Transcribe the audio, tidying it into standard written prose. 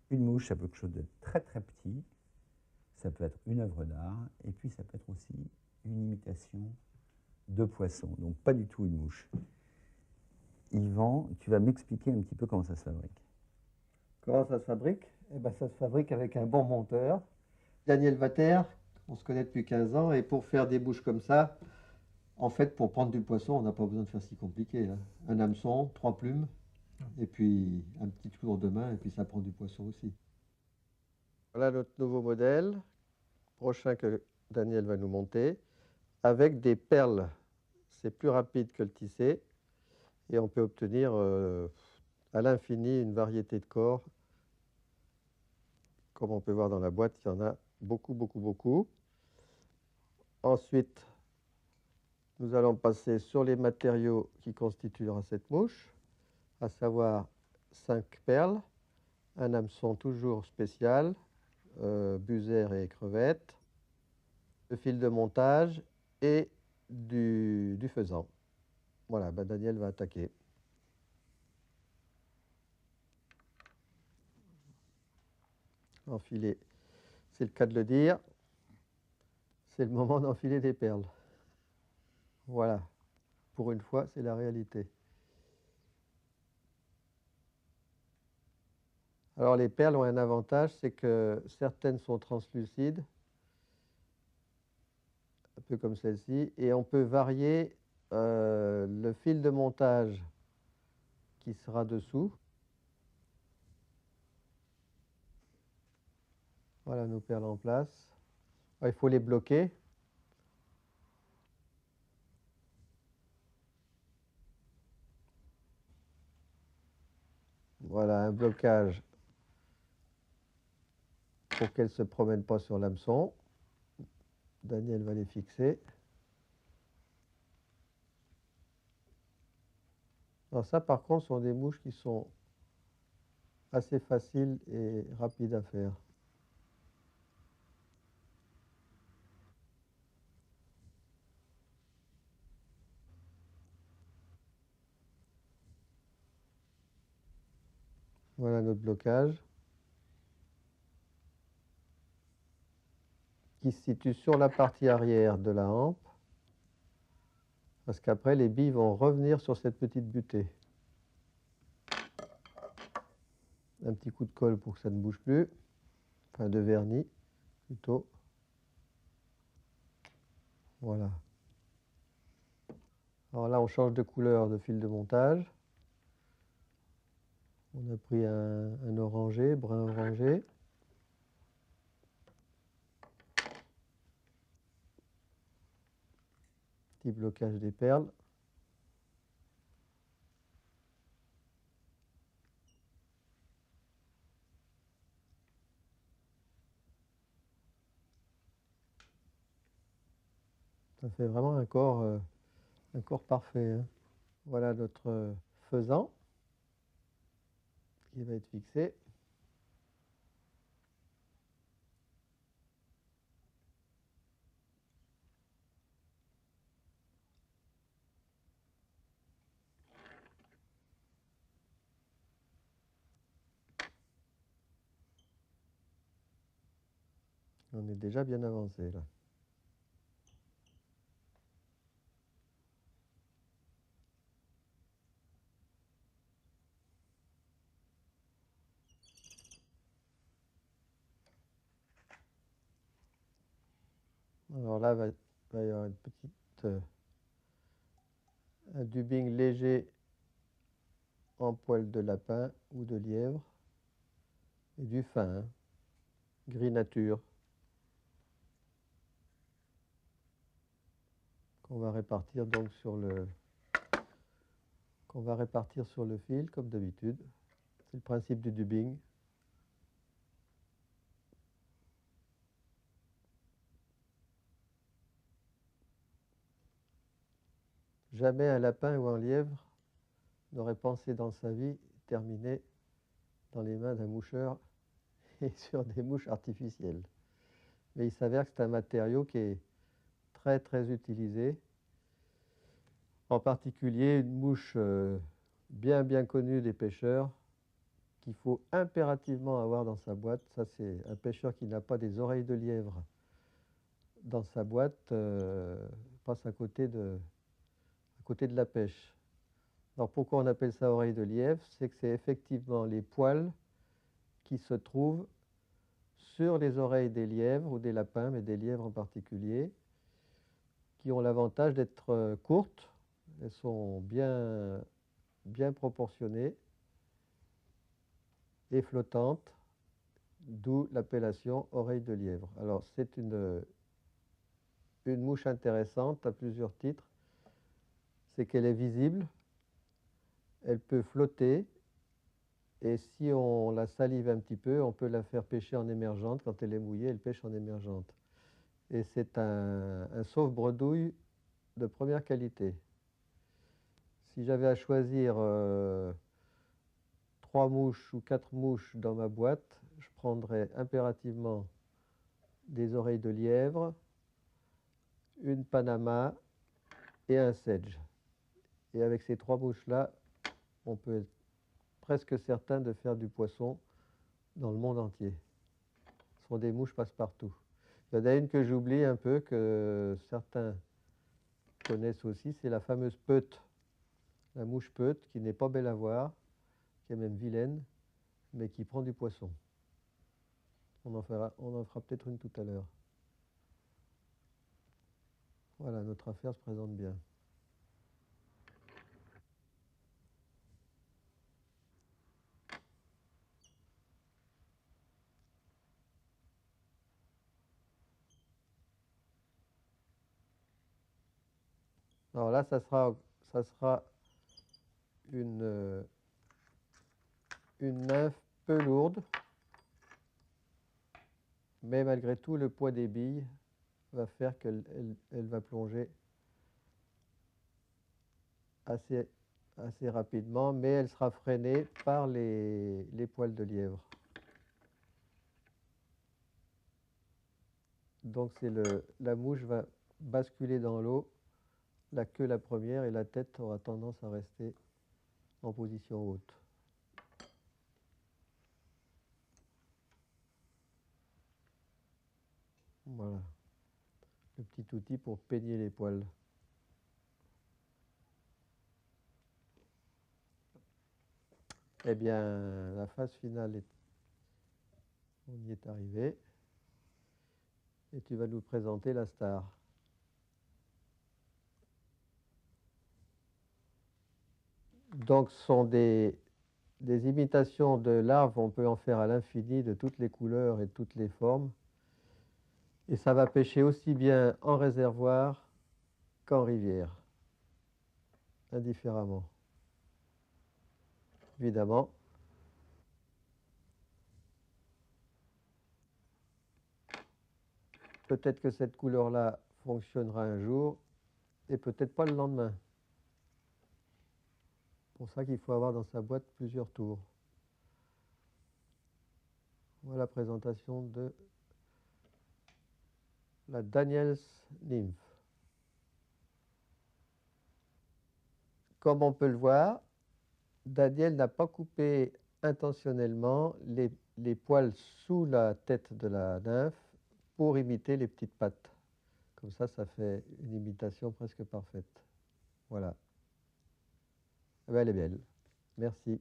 Une mouche, ça peut être quelque chose de très très petit, ça peut être une œuvre d'art, et puis ça peut être aussi une imitation de poisson, donc pas du tout une mouche. Yvan, tu vas m'expliquer un petit peu comment ça se fabrique. Comment ça se fabrique? Eh ben, ça se fabrique avec un bon monteur. Daniel Vater, on se connaît depuis 15 ans, et pour faire des bouches comme ça, en fait, pour prendre du poisson, on n'a pas besoin de faire si compliqué, hein. Un hameçon, 3 plumes, et puis un petit tour de main, et puis ça prend du poisson aussi. Voilà notre nouveau modèle, prochain que Daniel va nous monter, avec des perles. C'est plus rapide que le tissé, et on peut obtenir à l'infini une variété de corps. Comme on peut voir dans la boîte, il y en a beaucoup, beaucoup, beaucoup. Ensuite, nous allons passer sur les matériaux qui constitueront cette mouche, à savoir 5 perles, un hameçon toujours spécial, buser et crevette, le fil de montage et du faisan. Voilà, ben Daniel va attaquer. Enfiler, c'est le cas de le dire, c'est le moment d'enfiler des perles. Voilà, pour une fois, c'est la réalité. Alors les perles ont un avantage, c'est que certaines sont translucides, un peu comme celle-ci, et on peut varier le fil de montage qui sera dessous. Voilà nos perles en place. Il faut les bloquer. Voilà un blocage pour qu'elles ne se promènent pas sur l'hameçon. Daniel va les fixer. Alors ça, par contre, sont des mouches qui sont assez faciles et rapides à faire. Voilà notre blocage qui se situe sur la partie arrière de la hampe, parce qu'après les billes vont revenir sur cette petite butée. Un petit coup de colle pour que ça ne bouge plus, enfin de vernis plutôt. Voilà. Alors là, on change de couleur de fil de montage. On a pris un orangé, brun orangé. Petit blocage des perles. Ça fait vraiment un corps parfait, hein. Voilà notre faisan qui va être fixé. On est déjà bien avancé là. Alors là, va y avoir une petite, un dubbing léger en poil de lapin ou de lièvre et du fin, hein, gris nature, qu'on va répartir donc qu'on va répartir sur le fil comme d'habitude. C'est le principe du dubbing. Jamais un lapin ou un lièvre n'aurait pensé dans sa vie terminer dans les mains d'un moucheur et sur des mouches artificielles. Mais il s'avère que c'est un matériau qui est très très utilisé. En particulier une mouche bien connue des pêcheurs qu'il faut impérativement avoir dans sa boîte, ça c'est un pêcheur qui n'a pas des oreilles de lièvre dans sa boîte, passe à côté de la pêche. Alors pourquoi on appelle ça oreille de lièvre? C'est que c'est effectivement les poils qui se trouvent sur les oreilles des lièvres ou des lapins, mais des lièvres en particulier, qui ont l'avantage d'être courtes. Elles sont bien proportionnées et flottantes, d'où l'appellation oreille de lièvre. Alors c'est une mouche intéressante à plusieurs titres. C'est qu'elle est visible, elle peut flotter, et si on la salive un petit peu, on peut la faire pêcher en émergente. Quand elle est mouillée, elle pêche en émergente. Et c'est un sauve-bredouille de première qualité. Si j'avais à choisir 3 mouches ou 4 mouches dans ma boîte, je prendrais impérativement des oreilles de lièvre, une Panama et un sedge. Et avec ces 3 mouches-là, on peut être presque certain de faire du poisson dans le monde entier. Ce sont des mouches passe-partout. Il y en a une que j'oublie un peu, que certains connaissent aussi, c'est la fameuse peute. La mouche peute, qui n'est pas belle à voir, qui est même vilaine, mais qui prend du poisson. On en fera peut-être une tout à l'heure. Voilà, notre affaire se présente bien. Alors là, ça sera une nymphe peu lourde, mais malgré tout, le poids des billes va faire qu'elle va plonger assez rapidement, mais elle sera freinée par les poils de lièvre. Donc la mouche va basculer dans l'eau, la queue la première, et la tête aura tendance à rester en position haute. Voilà, le petit outil pour peigner les poils. Eh bien, la phase finale, on y est arrivé. Et tu vas nous présenter la star. Donc, ce sont des imitations de larves, on peut en faire à l'infini, de toutes les couleurs et de toutes les formes. Et ça va pêcher aussi bien en réservoir qu'en rivière, indifféremment. Évidemment, peut-être que cette couleur-là fonctionnera un jour et peut-être pas le lendemain. C'est pour ça qu'il faut avoir dans sa boîte plusieurs tours. Voilà la présentation de la Daniels Nymph. Comme on peut le voir, Daniel n'a pas coupé intentionnellement les poils sous la tête de la nymphe pour imiter les petites pattes. Comme ça fait une imitation presque parfaite. Voilà. Eh bien, elle est belle. Merci.